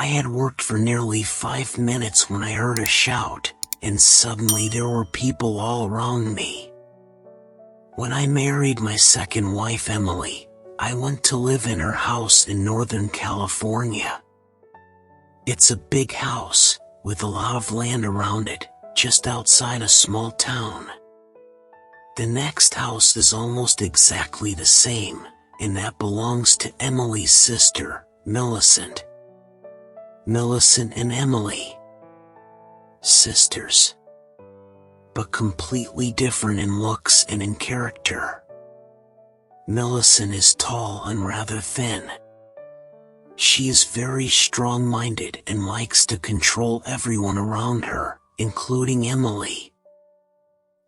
I had worked for nearly 5 minutes when I heard a shout, and suddenly there were people all around me. When I married my second wife, Emily, I went to live in her house in Northern California. It's a big house, with a lot of land around it, just outside a small town. The next house is almost exactly the same, and that belongs to Emily's sister, Millicent. Millicent and Emily. Sisters. But completely different in looks and in character. Millicent is tall and rather thin. She is very strong-minded and likes to control everyone around her, including Emily.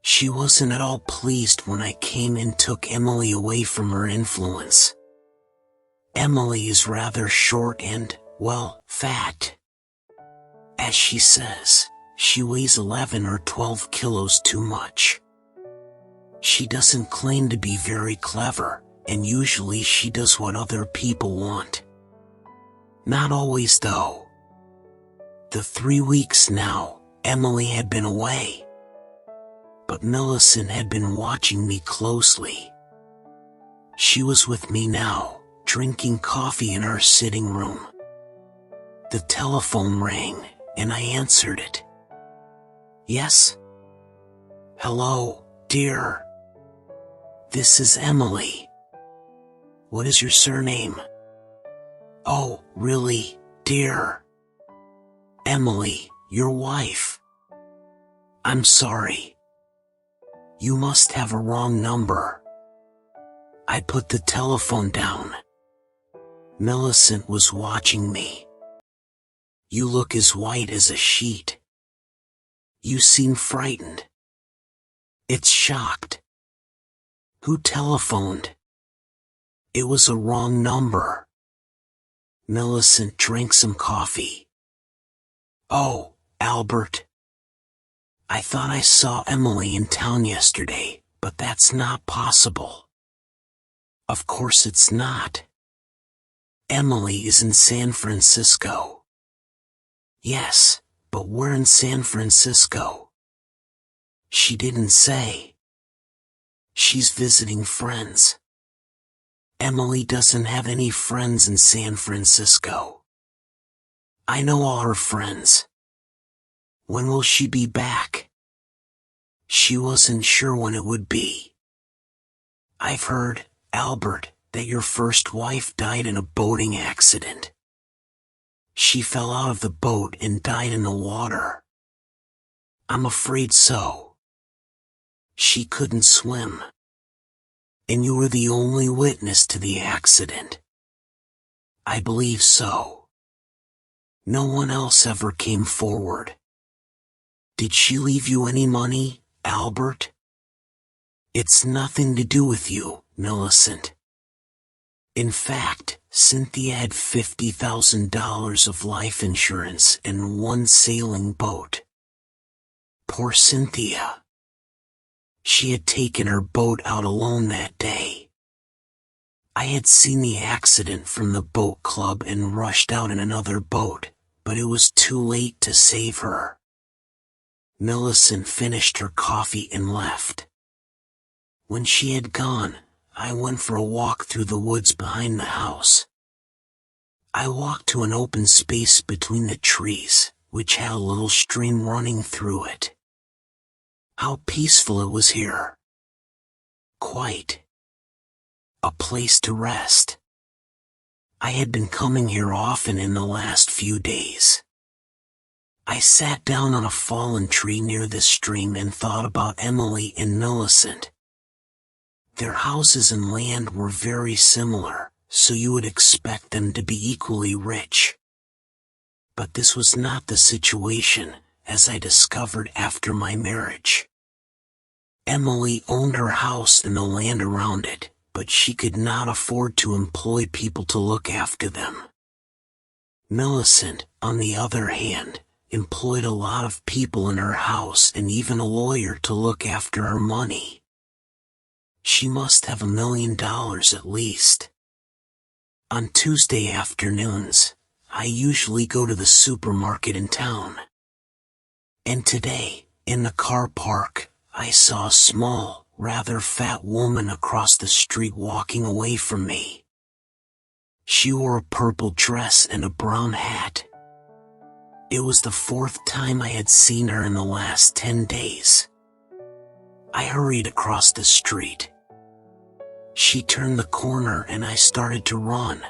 She wasn't at all pleased when I came and took Emily away from her influence. Emily is rather short and, well, fat. As she says, she weighs 11 or 12 kilos too much. She doesn't claim to be very clever, and usually she does what other people want. Not always though. The 3 weeks now, Emily had been away. But Millicent had been watching me closely. She was with me now, drinking coffee in our sitting room. The telephone rang, and I answered it. Yes? Hello, dear. This is Emily. What is your surname? Oh, really, dear? Emily, your wife. I'm sorry. You must have a wrong number. I put the telephone down. Millicent was watching me. You look as white as a sheet. You seem frightened. It's shocked. Who telephoned? It was a wrong number. Millicent drank some coffee. Oh, Albert. I thought I saw Emily in town yesterday, but that's not possible. Of course it's not. Emily is in San Francisco. Yes, but where in San Francisco? She didn't say. She's visiting friends. Emily doesn't have any friends in San Francisco. I know all her friends. When will she be back? She wasn't sure when it would be. I've heard, Albert, that your first wife died in a boating accident. She fell out of the boat and died in the water. I'm afraid so. She couldn't swim. And you were the only witness to the accident. I believe so. No one else ever came forward. Did she leave you any money, Albert? It's nothing to do with you, Millicent. In fact, Cynthia had $50,000 of life insurance and 1 sailing boat. Poor Cynthia. She had taken her boat out alone that day. I had seen the accident from the boat club and rushed out in another boat, but it was too late to save her. Millicent finished her coffee and left. When she had gone, I went for a walk through the woods behind the house. I walked to an open space between the trees, which had a little stream running through it. How peaceful it was here. Quite. A place to rest. I had been coming here often in the last few days. I sat down on a fallen tree near the stream and thought about Emily and Millicent. Their houses and land were very similar, so you would expect them to be equally rich. But this was not the situation, as I discovered after my marriage. Emily owned her house and the land around it, but she could not afford to employ people to look after them. Millicent, on the other hand, employed a lot of people in her house and even a lawyer to look after her money. She must have $1 million at least. On Tuesday afternoons, I usually go to the supermarket in town. And today, in the car park, I saw a small, rather fat woman across the street walking away from me. She wore a purple dress and a brown hat. It was the fourth time I had seen her in the last 10 days. I hurried across the street. She turned the corner and I started to run.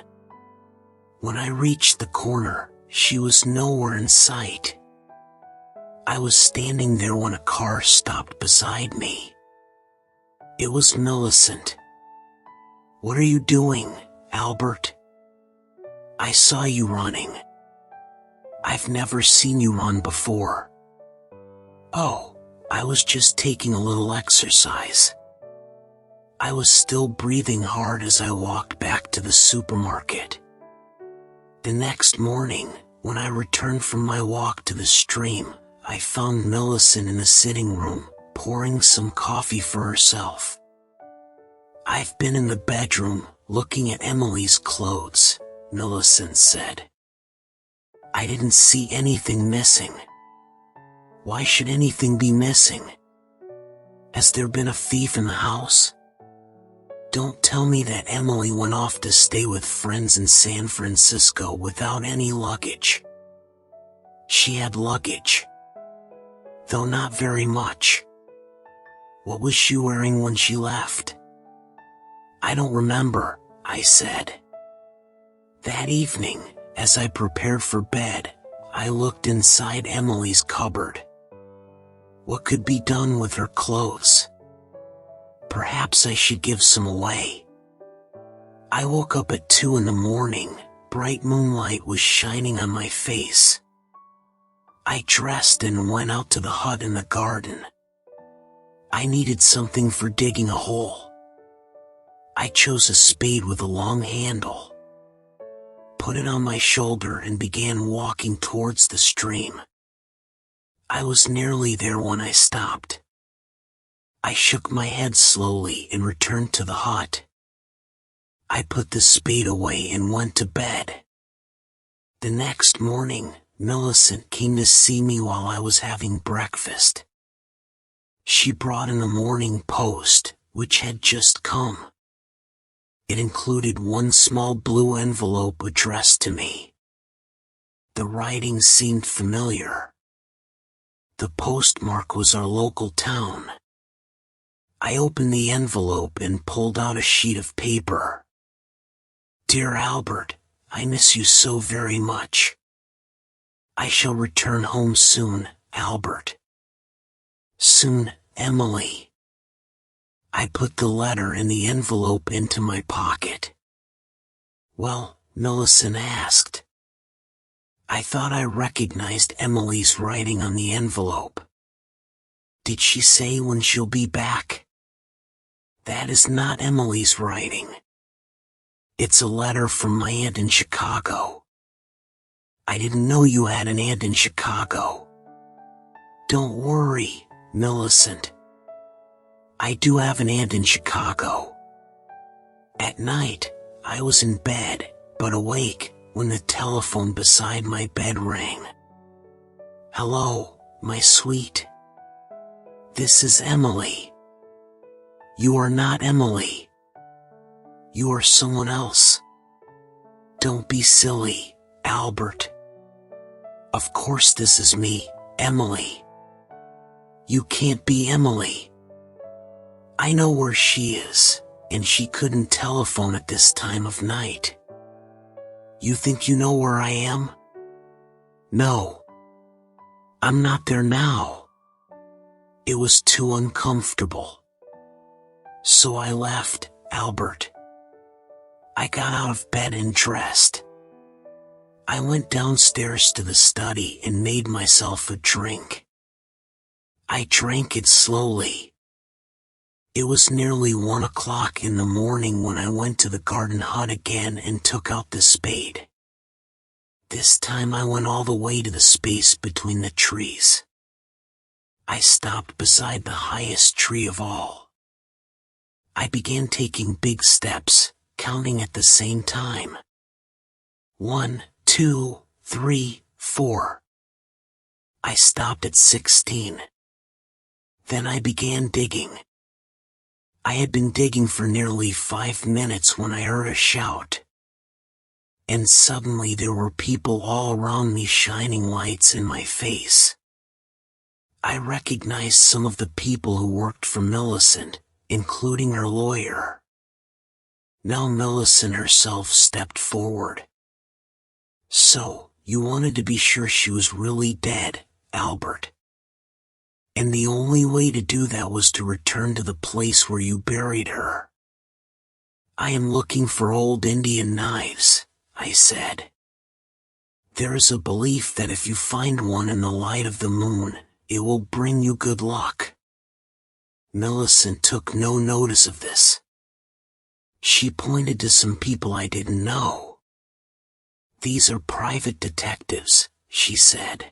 When I reached the corner, she was nowhere in sight. I was standing there when a car stopped beside me. It was Millicent. "What are you doing, Albert? I saw you running. I've never seen you run before." "Oh, I was just taking a little exercise." I was still breathing hard as I walked back to the supermarket. The next morning, when I returned from my walk to the stream, I found Millicent in the sitting room, pouring some coffee for herself. "I've been in the bedroom, looking at Emily's clothes," Millicent said. "I didn't see anything missing." "Why should anything be missing? Has there been a thief in the house?" "Don't tell me that Emily went off to stay with friends in San Francisco without any luggage." "She had luggage, though not very much." "What was she wearing when she left?" "I don't remember," I said. That evening, as I prepared for bed, I looked inside Emily's cupboard. What could be done with her clothes? Perhaps I should give some away. I woke up at 2 in the morning. Bright moonlight was shining on my face. I dressed and went out to the hut in the garden. I needed something for digging a hole. I chose a spade with a long handle, put it on my shoulder and began walking towards the stream. I was nearly there when I stopped. I shook my head slowly and returned to the hut. I put the spade away and went to bed. The next morning, Millicent came to see me while I was having breakfast. She brought in the Morning Post, which had just come. It included one small blue envelope addressed to me. The writing seemed familiar. The postmark was our local town. I opened the envelope and pulled out a sheet of paper. "Dear Albert, I miss you so very much. I shall return home soon, Albert. Soon, Emily." I put the letter and the envelope into my pocket. "Well," Millicent asked. I thought I recognized Emily's writing on the envelope. "Did she say when she'll be back?" "That is not Emily's writing. It's a letter from my aunt in Chicago." "I didn't know you had an aunt in Chicago." "Don't worry, Millicent. I do have an aunt in Chicago." At night, I was in bed, but awake, when the telephone beside my bed rang. "Hello, my sweet. This is Emily." "You are not Emily. You are someone else." "Don't be silly, Albert. Of course this is me, Emily." "You can't be Emily. I know where she is, and she couldn't telephone at this time of night." "You think you know where I am?" "No. I'm not there now." It was too uncomfortable. So I left, Albert. I got out of bed and dressed. I went downstairs to the study and made myself a drink. I drank it slowly. It was nearly 1 o'clock in the morning when I went to the garden hut again and took out the spade. This time I went all the way to the space between the trees. I stopped beside the highest tree of all. I began taking big steps, counting at the same time. 1, 2, 3, 4. I stopped at 16. Then I began digging. I had been digging for nearly 5 minutes when I heard a shout. And suddenly there were people all around me shining lights in my face. I recognized some of the people who worked for Millicent, including her lawyer. Now Millicent herself stepped forward. "So, you wanted to be sure she was really dead, Albert. And the only way to do that was to return to the place where you buried her." "I am looking for old Indian knives," I said. "There is a belief that if you find one in the light of the moon, it will bring you good luck." Millicent took no notice of this. She pointed to some people I didn't know. "These are private detectives," she said.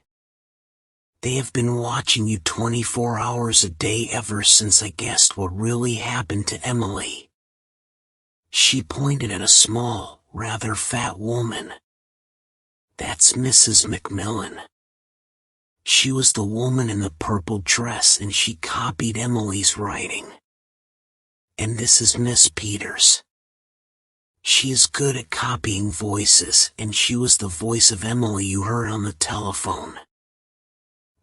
"They have been watching you 24 hours a day ever since I guessed what really happened to Emily." She pointed at a small, rather fat woman. "That's Mrs. McMillan. She was the woman in the purple dress and she copied Emily's writing. And this is Miss Peters. She is good at copying voices, and she was the voice of Emily you heard on the telephone."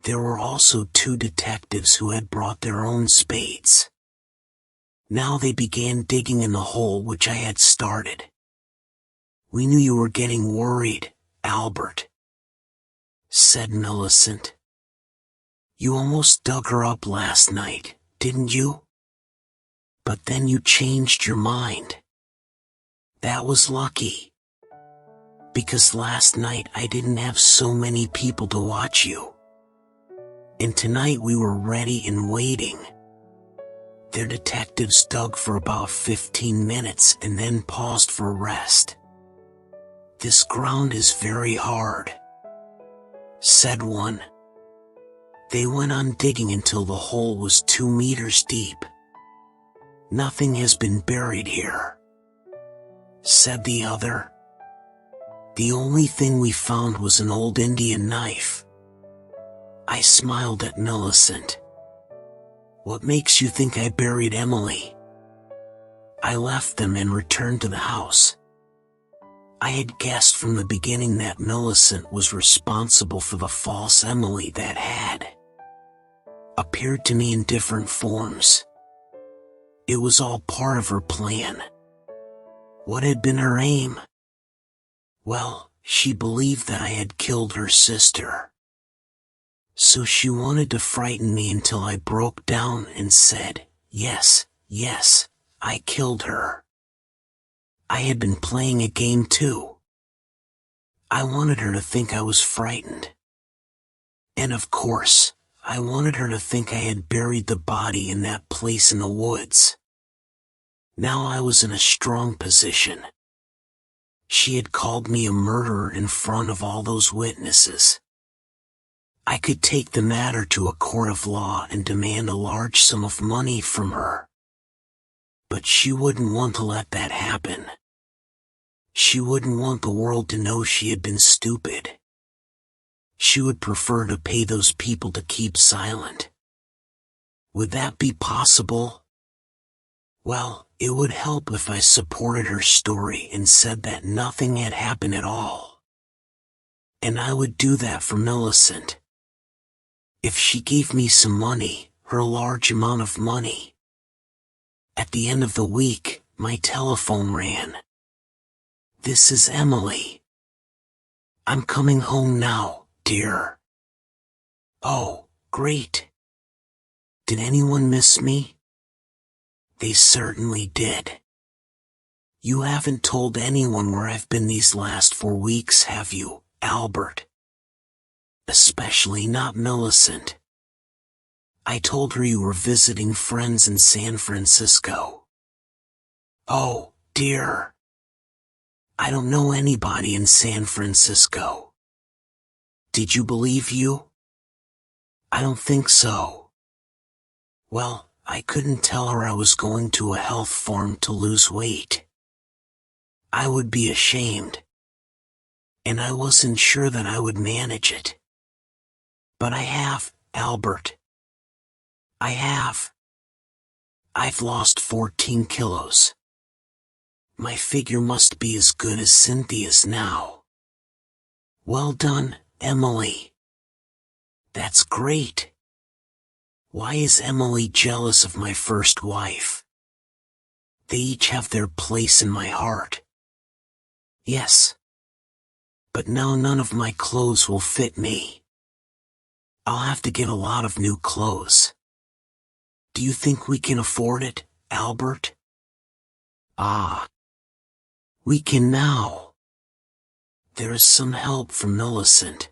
There were also 2 detectives who had brought their own spades. Now they began digging in the hole which I had started. "We knew you were getting worried, Albert," said Millicent. "You almost dug her up last night, didn't you? But then you changed your mind. That was lucky. Because last night I didn't have so many people to watch you. And tonight we were ready and waiting." Their detectives dug for about 15 minutes and then paused for rest. "This ground is very hard," said one. They went on digging until the hole was 2 meters deep. "Nothing has been buried here," said the other. "The only thing we found was an old Indian knife." I smiled at Millicent. "What makes you think I buried Emily?" I left them and returned to the house. I had guessed from the beginning that Millicent was responsible for the false Emily that had appeared to me in different forms. It was all part of her plan. What had been her aim? Well, she believed that I had killed her sister. So she wanted to frighten me until I broke down and said, yes, I killed her. I had been playing a game too. I wanted her to think I was frightened. And of course, I wanted her to think I had buried the body in that place in the woods. Now I was in a strong position. She had called me a murderer in front of all those witnesses. I could take the matter to a court of law and demand a large sum of money from her. But she wouldn't want to let that happen. She wouldn't want the world to know she had been stupid. She would prefer to pay those people to keep silent. Would that be possible? Well, it would help if I supported her story and said that nothing had happened at all. And I would do that for Millicent. If she gave me some money, her large amount of money. At the end of the week, my telephone rang. "This is Emily. I'm coming home now, dear." Oh, great. Did anyone miss me? They certainly did. You haven't told anyone where I've been these last 4 weeks, have you, Albert? Especially not Millicent. I told her you were visiting friends in San Francisco. Oh, dear. I don't know anybody in San Francisco. Did you believe you? I don't think so. Well, I couldn't tell her I was going to a health farm to lose weight. I would be ashamed. and I wasn't sure that I would manage it. But I have, Albert. I have. I've lost 14 kilos. My figure must be as good as Cynthia's now. Well done, Emily. That's great. Why is Emily jealous of my first wife? They each have their place in my heart. Yes. But now none of my clothes will fit me. I'll have to get a lot of new clothes. Do you think we can afford it, Albert? Ah. We can now. There is some help from Millicent.